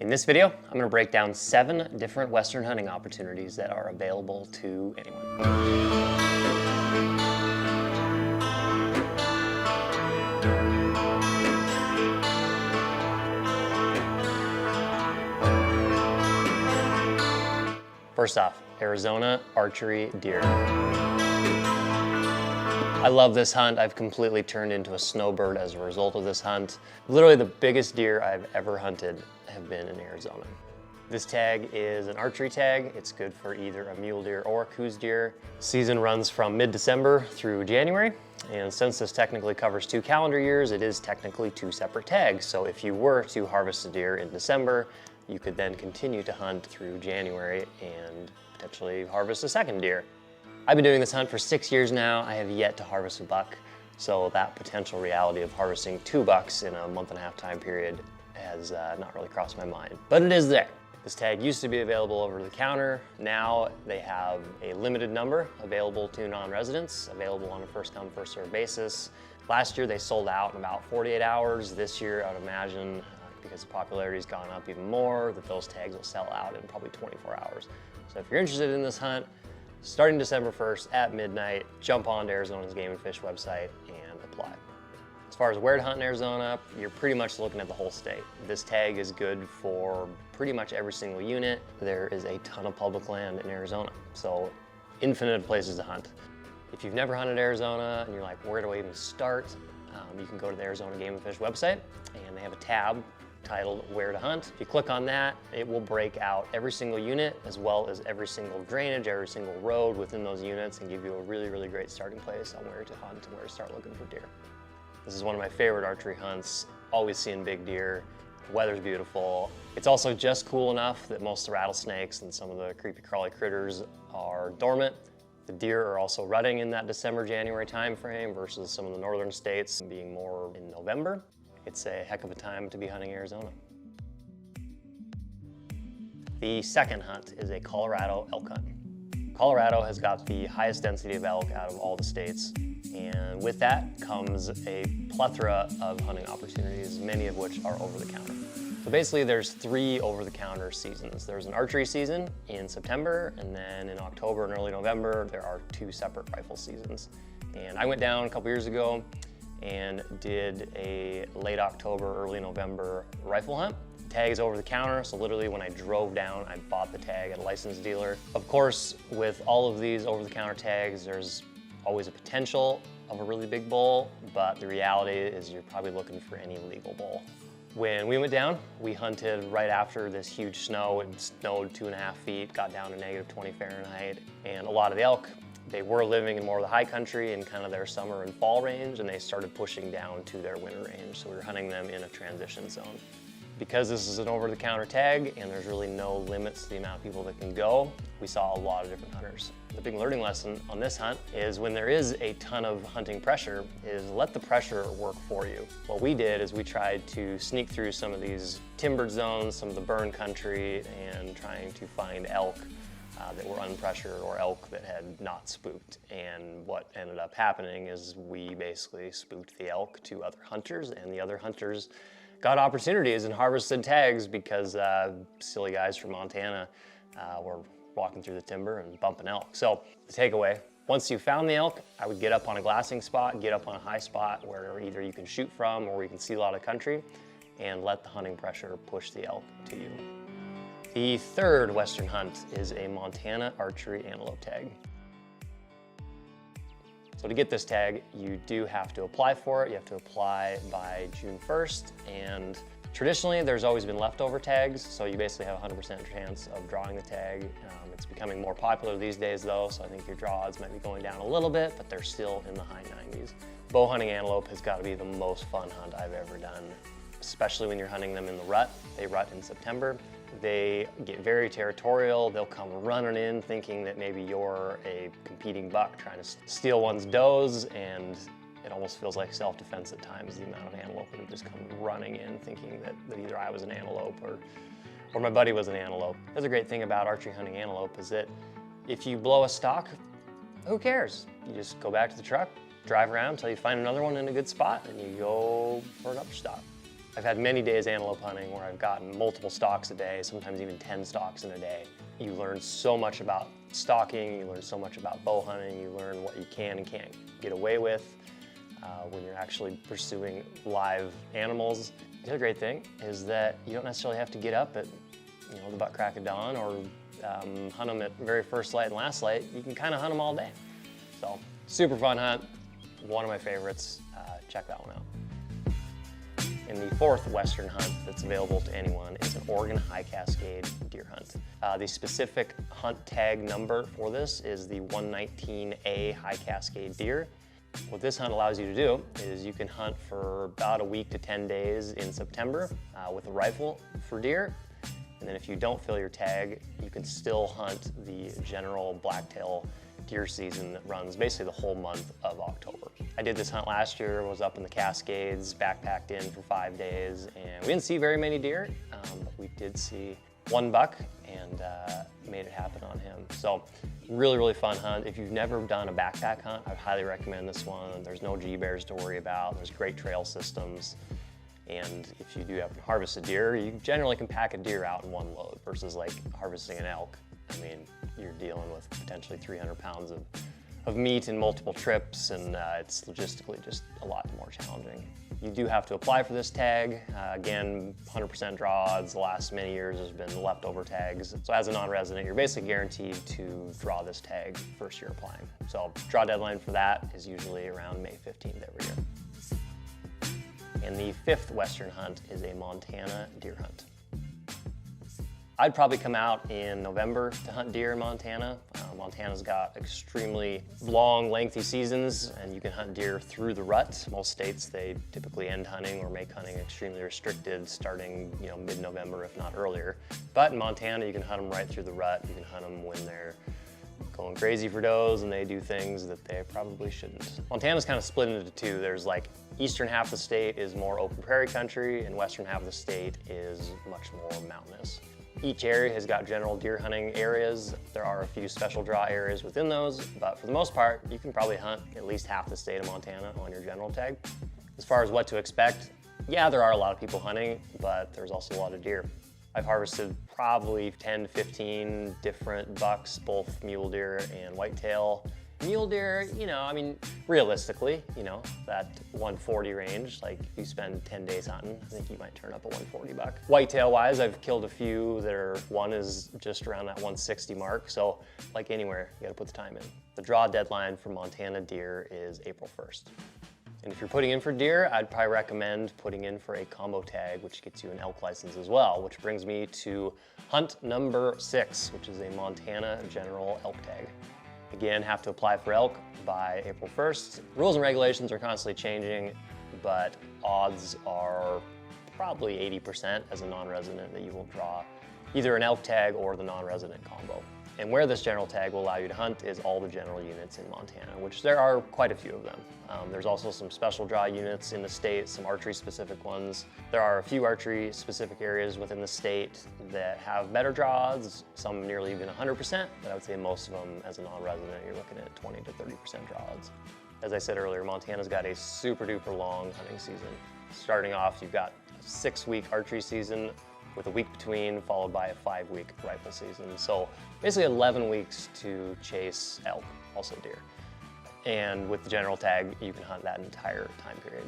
In this video, I'm going to break down 7 different Western hunting opportunities that are available to anyone. First off, Arizona archery deer. I love this hunt. I've completely turned into a snowbird as a result of this hunt. Literally the biggest deer I've ever hunted have been in Arizona. This tag is an archery tag. It's good for either a mule deer or a coos deer. Season runs from mid-December through January. And since this technically covers 2 calendar years, it is technically 2 separate tags. So if you were to harvest a deer in December, you could then continue to hunt through January and potentially harvest a second deer. I've been doing this hunt for 6 years now. I have yet to harvest a buck. So that potential reality of harvesting 2 bucks in a month-and-a-half time period has not really crossed my mind, but it is there. This tag used to be available over the counter. Now they have a limited number available to non-residents, available on a first come, first served basis. Last year they sold out in about 48 hours. This year I would imagine, because the popularity's gone up even more, that those tags will sell out in probably 24 hours. So if you're interested in this hunt, starting December 1st at midnight, jump on to Arizona's Game and Fish website and apply. As far as where to hunt in Arizona, you're pretty much looking at the whole state. This tag is good for pretty much every single unit. There is a ton of public land in Arizona, so infinite places to hunt. If you've never hunted Arizona and you're like, where do I even start? You can go to the Arizona Game and Fish website and they have a tab titled Where to Hunt. If you click on that, it will break out every single unit as well as every single drainage, every single road within those units and give you a really great starting place on where to hunt and where to start looking for deer. This is one of my favorite archery hunts, always seeing big deer. The weather's beautiful. It's also just cool enough that most of the rattlesnakes and some of the creepy crawly critters are dormant. The deer are also rutting in that December-January time frame versus some of the northern states being more in November. It's a heck of a time to be hunting Arizona. The second hunt is a Colorado elk hunt. Colorado has got the highest density of elk out of all the states, and with that comes a plethora of hunting opportunities, many of which are over the counter. So basically there's 3 over-the-counter seasons. There's an archery season in September, and then in October and early November, there are 2 separate rifle seasons. And I went down a couple years ago and did a late October, early November rifle hunt. The tag is over the counter, so literally when I drove down, I bought the tag at a licensed dealer. Of course, with all of these over-the-counter tags, there's always a potential of a really big bull, but the reality is you're probably looking for any legal bull. When we went down, we hunted right after this huge snow. It snowed 2.5 feet, got down to -20 Fahrenheit, and a lot of the elk, they were living in more of the high country in kind of their summer and fall range, and they started pushing down to their winter range. So we were hunting them in a transition zone. Because this is an over-the-counter tag and there's really no limits to the amount of people that can go, we saw a lot of different hunters. The big learning lesson on this hunt is when there is a ton of hunting pressure, is let the pressure work for you. What we did is we tried to sneak through some of these timbered zones, some of the burn country, and trying to find elk that were unpressured or elk that had not spooked. And what ended up happening is we basically spooked the elk to other hunters, and the other hunters got opportunities and harvested tags because silly guys from Montana were walking through the timber and bumping elk. So the takeaway, once you found the elk, I would get up on a glassing spot, get up on a high spot where either you can shoot from or you can see a lot of country, and let the hunting pressure push the elk to you. The third Western hunt is a Montana archery antelope tag. So to get this tag, you do have to apply for it. You have to apply by June 1st, and traditionally there's always been leftover tags, so you basically have a 100% chance of drawing the tag. It's becoming more popular these days though, so I think your draw odds might be going down a little bit, but they're still in the high 90s. Bow hunting antelope has got to be the most fun hunt I've ever done, especially when you're hunting them in the rut. They rut in September. They get very territorial. They'll come running in thinking that maybe you're a competing buck trying to steal one's does, and it almost feels like self-defense at times, the amount of antelope that have just come running in thinking that either I was an antelope or my buddy was an antelope. That's a great thing about archery hunting antelope is that if you blow a stock, who cares? You just go back to the truck, drive around until you find another one in a good spot, and you go for another stock. I've had many days antelope hunting where I've gotten multiple stalks a day, sometimes even 10 stalks in a day. You learn so much about stalking, you learn so much about bow hunting, you learn what you can and can't get away with when you're actually pursuing live animals. The other great thing is that you don't necessarily have to get up at the butt crack of dawn or hunt them at very first light and last light. You can kind of hunt them all day. So super fun hunt, one of my favorites. Check that one out. And the fourth Western hunt that's available to anyone is an Oregon High Cascade deer hunt. The specific hunt tag number for this is the 119A High Cascade deer. What this hunt allows you to do is you can hunt for about a week to 10 days in September with a rifle for deer. And then if you don't fill your tag, you can still hunt the general blacktail deer season that runs basically the whole month of October. I did this hunt last year, was up in the Cascades, backpacked in for 5 days, and we didn't see very many deer, but we did see one buck and made it happen on him. So really, really fun hunt. If you've never done a backpack hunt, I'd highly recommend this one. There's no G-bears to worry about. There's great trail systems. And if you do have to harvest a deer, you generally can pack a deer out in one load versus like harvesting an elk. I mean, you're dealing with potentially 300 pounds of meat in multiple trips, and it's logistically just a lot more challenging. You do have to apply for this tag. Again, 100% draw odds. The last many years has been leftover tags. So as a non-resident, you're basically guaranteed to draw this tag first year applying. So draw deadline for that is usually around May 15th every year. And the fifth Western hunt is a Montana deer hunt. I'd probably come out in November to hunt deer in Montana. Montana's got extremely long, lengthy seasons, and you can hunt deer through the rut. Most states, they typically end hunting or make hunting extremely restricted starting mid-November, if not earlier. But in Montana, you can hunt them right through the rut. You can hunt them when they're going crazy for does and they do things that they probably shouldn't. Montana's kind of split into two. There's like eastern half of the state is more open prairie country, and western half of the state is much more mountainous. Each area has got general deer hunting areas. There are a few special draw areas within those, but for the most part, you can probably hunt at least half the state of Montana on your general tag. As far as what to expect, yeah, there are a lot of people hunting, but there's also a lot of deer. I've harvested probably 10 to 15 different bucks, both mule deer and whitetail. Mule deer, realistically, that 140 range, like if you spend 10 days hunting, I think you might turn up a 140 buck. Whitetail wise, I've killed a few one is just around that 160 mark. So like anywhere, you gotta put the time in. The draw deadline for Montana deer is April 1st. And if you're putting in for deer, I'd probably recommend putting in for a combo tag, which gets you an elk license as well, which brings me to hunt number 6, which is a Montana general elk tag. Again, have to apply for elk by April 1st. Rules and regulations are constantly changing, but odds are probably 80% as a non-resident that you will draw either an elk tag or the non-resident combo. And where this general tag will allow you to hunt is all the general units in Montana, which there are quite a few of them. There's also some special draw units in the state, some archery specific ones. There are a few archery specific areas within the state that have better draw odds, some nearly even 100%, but I would say most of them as a non-resident, you're looking at 20 to 30% draw odds. As I said earlier, Montana's got a super duper long hunting season. Starting off, you've got a 6-week archery season with a week between, followed by a 5-week rifle season. So basically 11 weeks to chase elk, also deer. And with the general tag, you can hunt that entire time period.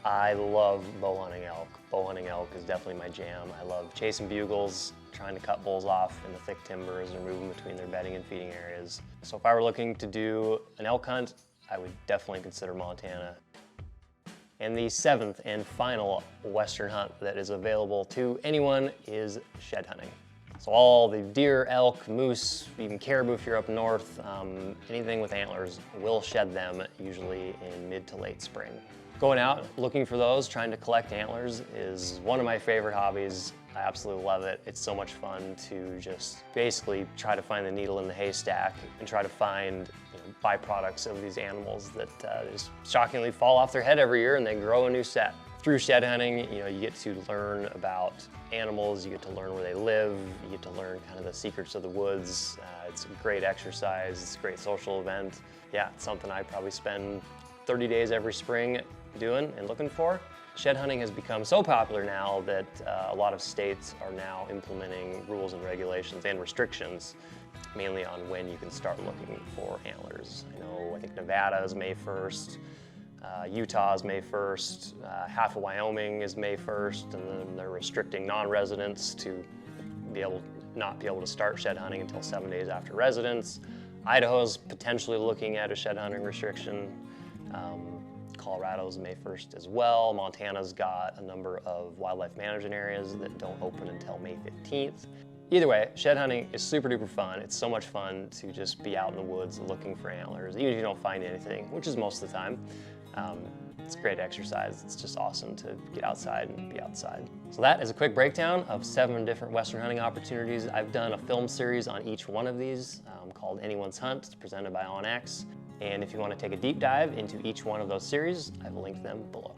I love bow hunting elk. Bow hunting elk is definitely my jam. I love chasing bugles, trying to cut bulls off in the thick timbers or move them between their bedding and feeding areas. So if I were looking to do an elk hunt, I would definitely consider Montana. And the 7th and final Western hunt that is available to anyone is shed hunting. So all the deer, elk, moose, even caribou if you're up north, anything with antlers, will shed them usually in mid to late spring. Going out, looking for those, trying to collect antlers is one of my favorite hobbies. I absolutely love it. It's so much fun to just basically try to find the needle in the haystack and try to find byproducts of these animals that just shockingly fall off their head every year and they grow a new set. Through shed hunting, you get to learn about animals, you get to learn where they live, you get to learn kind of the secrets of the woods. It's a great exercise, it's a great social event. Yeah, it's something I probably spend 30 days every spring doing and looking for. Shed hunting has become so popular now that a lot of states are now implementing rules and regulations and restrictions, mainly on when you can start looking for antlers. I think Nevada is May 1st, Utah is May 1st, half of Wyoming is May 1st, and then they're restricting non-residents to not be able to start shed hunting until 7 days after residence. Idaho's potentially looking at a shed hunting restriction. Colorado's May 1st as well. Montana's got a number of wildlife management areas that don't open until May 15th. Either way, shed hunting is super duper fun. It's so much fun to just be out in the woods looking for antlers, even if you don't find anything, which is most of the time. It's great exercise. It's just awesome to get outside and be outside. So that is a quick breakdown of 7 different Western hunting opportunities. I've done a film series on each one of these called Anyone's Hunt. It's presented by OnX. And if you want to take a deep dive into each one of those series, I've linked them below.